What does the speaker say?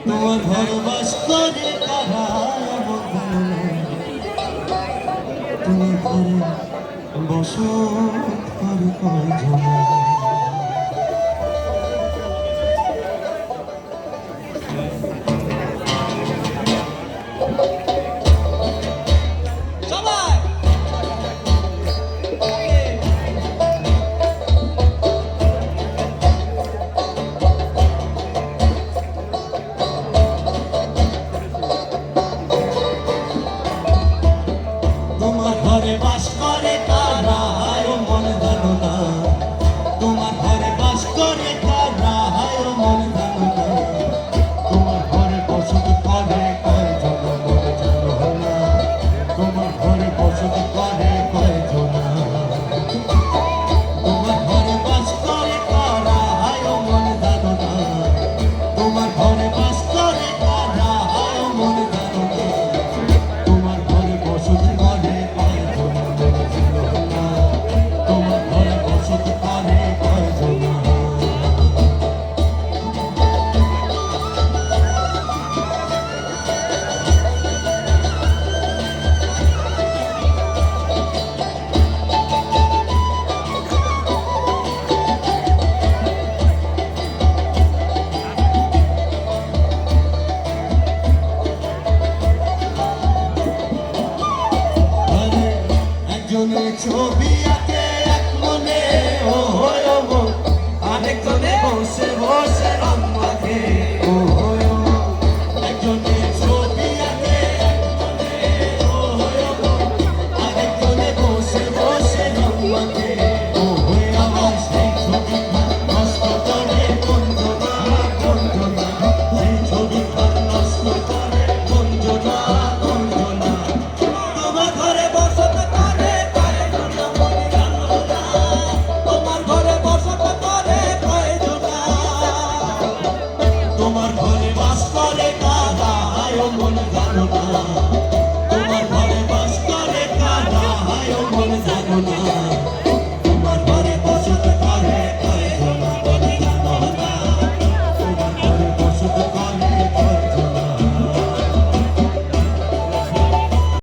তোমার ঘর বাস করে কারা তোমার ঘরে বসত করে কয়জন ঘরে বাস করে তারা মন জানো না তোমার ঘরে বাস করে তারা মন জানো না তোমার ঘরে বসত করে কয়জন মন জানো না তোমার ঘরে বসত করে কয়জন তোমার ঘরে বাস করে তারা মন জানো না তোমার ঘরে বাস করে তারা মন জানো না তোমার ঘরে বসত করে ছবি আঁকে এক মনে ও আরেকজনে বসে বসে রং মাখে ও একজনে ছবি আঁকে এক মনে ও আরেকজনে বসে বসে রং মাখে ও আমার সেই ছবি নষ্ট করে বন্ধনা সেই ছবি নষ্ট করে বন্ধনা তোমার ঘরে বসত করে তোমার ঘরে বাস করে কারা মন জানো না